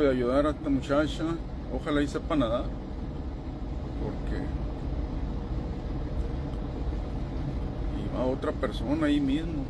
Voy a ayudar a esta muchacha, ojalá y sepa nadar, porque iba otra persona ahí mismo.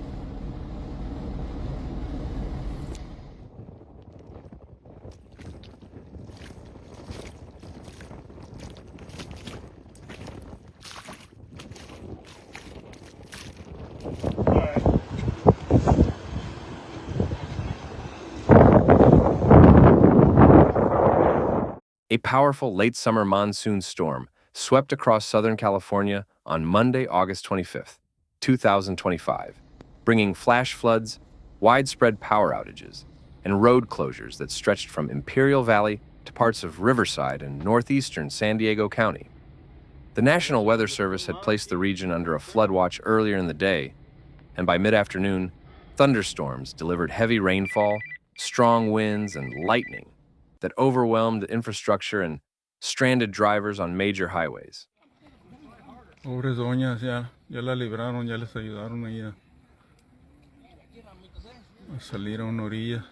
A powerful late summer monsoon storm swept across Southern California on Monday, August 25th, 2025, bringing flash floods, widespread power outages, and road closures that stretched from Imperial Valley to parts of Riverside and northeastern San Diego County. The National Weather Service had placed the region under a flood watch earlier in the day, and by mid-afternoon, thunderstorms delivered heavy rainfall, strong winds, and lightning that overwhelmed infrastructure and stranded drivers on major highways. Pobres doñas, ya la libraron, ya les ayudaron ahí a salir a una orilla.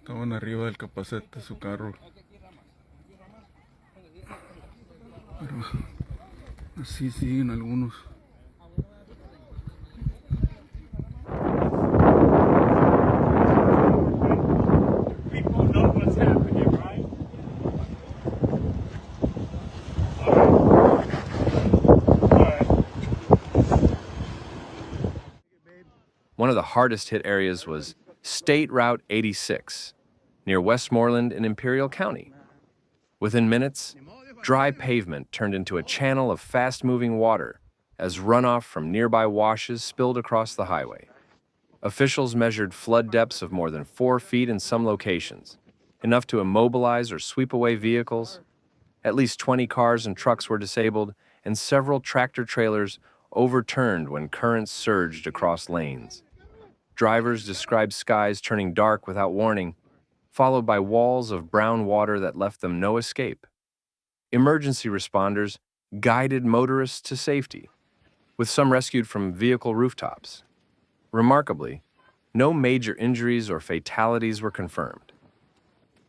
Estaban arriba del capacete de su carro. Pero así siguen algunos. One of the hardest hit areas was State Route 86, near Westmoreland in Imperial County. Within minutes, dry pavement turned into a channel of fast-moving water as runoff from nearby washes spilled across the highway. Officials measured flood depths of more than 4 feet in some locations, enough to immobilize or sweep away vehicles. At least 20 cars and trucks were disabled, and several tractor-trailers overturned when currents surged across lanes. Drivers described skies turning dark without warning, followed by walls of brown water that left them no escape. Emergency responders guided motorists to safety, with some rescued from vehicle rooftops. Remarkably, no major injuries or fatalities were confirmed.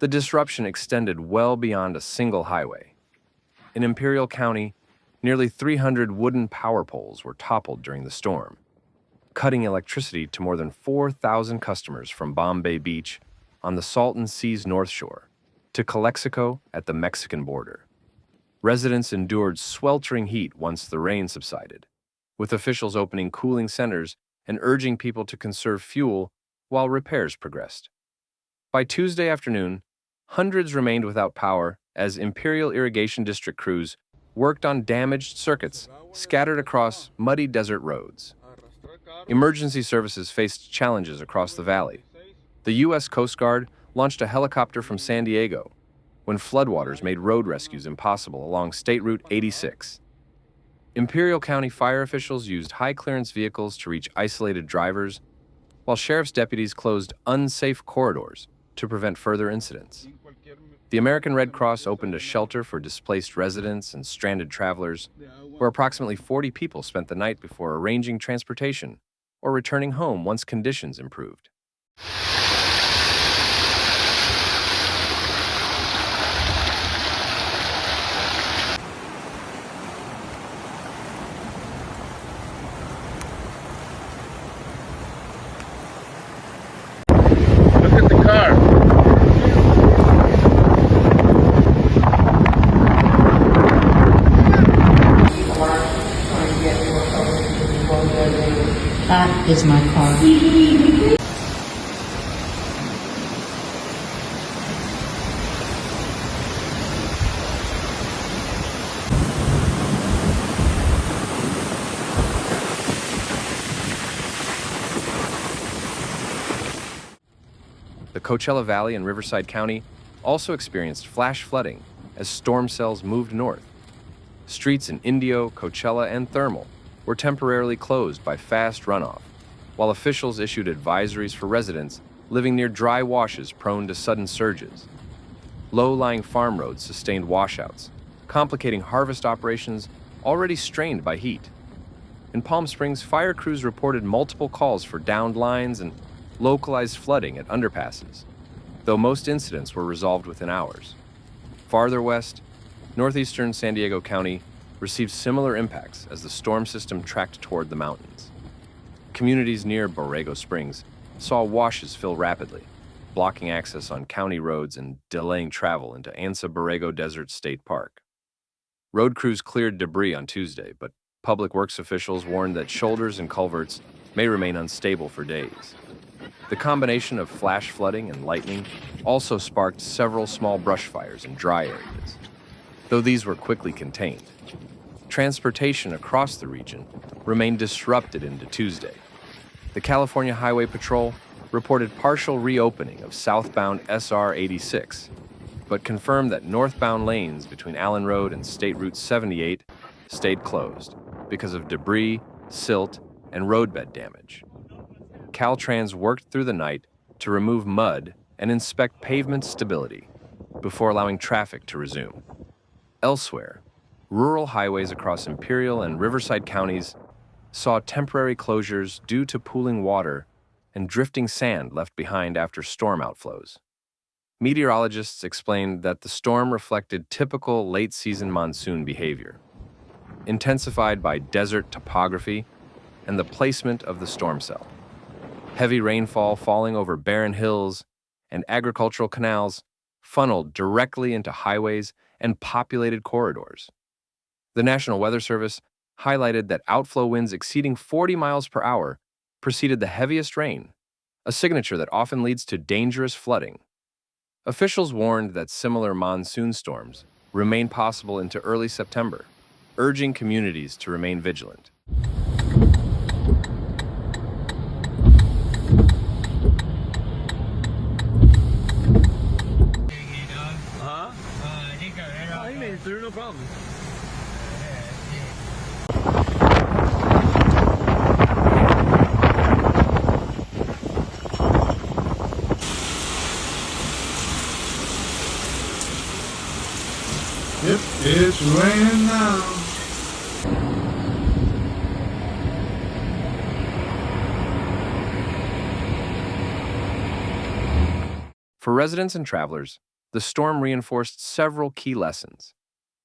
The disruption extended well beyond a single highway. In Imperial County, nearly 300 wooden power poles were toppled during the storm, cutting electricity to more than 4,000 customers from Bombay Beach on the Salton Sea's North Shore to Calexico at the Mexican border. Residents endured sweltering heat once the rain subsided, with officials opening cooling centers and urging people to conserve fuel while repairs progressed. By Tuesday afternoon, hundreds remained without power as Imperial Irrigation District crews worked on damaged circuits scattered across muddy desert roads. Emergency services faced challenges across the valley. The U.S. Coast Guard launched a helicopter from San Diego when floodwaters made road rescues impossible along State Route 86. Imperial County fire officials used high-clearance vehicles to reach isolated drivers, while sheriff's deputies closed unsafe corridors to prevent further incidents. The American Red Cross opened a shelter for displaced residents and stranded travelers, where approximately 40 people spent the night before arranging transportation or returning home once conditions improved. Look at the car. That is my car. The Coachella Valley in Riverside County also experienced flash flooding as storm cells moved north. Streets in Indio, Coachella, and Thermal were temporarily closed by fast runoff, while officials issued advisories for residents living near dry washes prone to sudden surges. Low-lying farm roads sustained washouts, complicating harvest operations already strained by heat. In Palm Springs, fire crews reported multiple calls for downed lines and localized flooding at underpasses, though most incidents were resolved within hours. Farther west, northeastern San Diego County received similar impacts as the storm system tracked toward the mountains. Communities near Borrego Springs saw washes fill rapidly, blocking access on county roads and delaying travel into Anza Borrego Desert State Park. Road crews cleared debris on Tuesday, but public works officials warned that shoulders and culverts may remain unstable for days. The combination of flash flooding and lightning also sparked several small brush fires in dry areas, though these were quickly contained. Transportation across the region remained disrupted into Tuesday. The California Highway Patrol reported partial reopening of southbound SR 86, but confirmed that northbound lanes between Allen Road and State Route 78 stayed closed because of debris, silt, and roadbed damage. Caltrans worked through the night to remove mud and inspect pavement stability before allowing traffic to resume. Elsewhere, rural highways across Imperial and Riverside counties saw temporary closures due to pooling water and drifting sand left behind after storm outflows. Meteorologists explained that the storm reflected typical late-season monsoon behavior, intensified by desert topography and the placement of the storm cell. Heavy rainfall falling over barren hills and agricultural canals funneled directly into highways and populated corridors. The National Weather Service highlighted that outflow winds exceeding 40 miles per hour preceded the heaviest rain, a signature that often leads to dangerous flooding. Officials warned that similar monsoon storms remain possible into early September, urging communities to remain vigilant. He made it through, no problem. Yep, it's raining now. For residents and travelers, the storm reinforced several key lessons.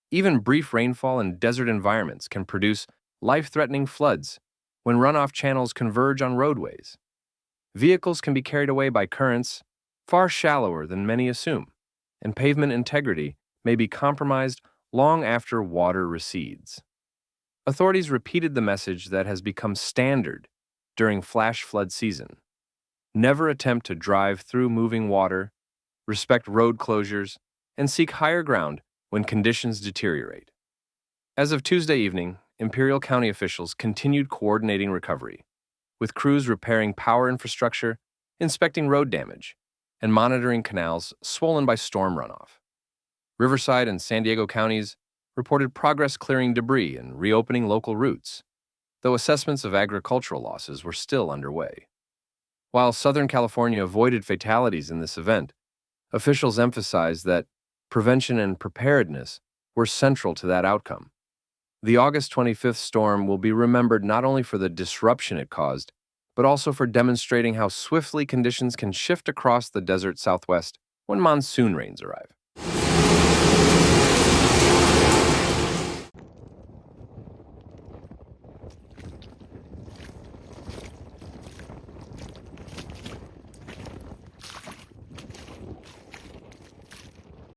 Even brief rainfall in desert environments can produce life-threatening floods when runoff channels converge on roadways. Vehicles can be carried away by currents far shallower than many assume, and pavement integrity may be compromised long after water recedes. Authorities repeated the message that has become standard during flash flood season. Never attempt to drive through moving water, respect road closures, and seek higher ground when conditions deteriorate. As of Tuesday evening, Imperial County officials continued coordinating recovery, with crews repairing power infrastructure, inspecting road damage, and monitoring canals swollen by storm runoff. Riverside and San Diego counties reported progress clearing debris and reopening local routes, though assessments of agricultural losses were still underway. While Southern California avoided fatalities in this event, officials emphasized that prevention and preparedness were central to that outcome. The August 25th storm will be remembered not only for the disruption it caused, but also for demonstrating how swiftly conditions can shift across the desert Southwest when monsoon rains arrive.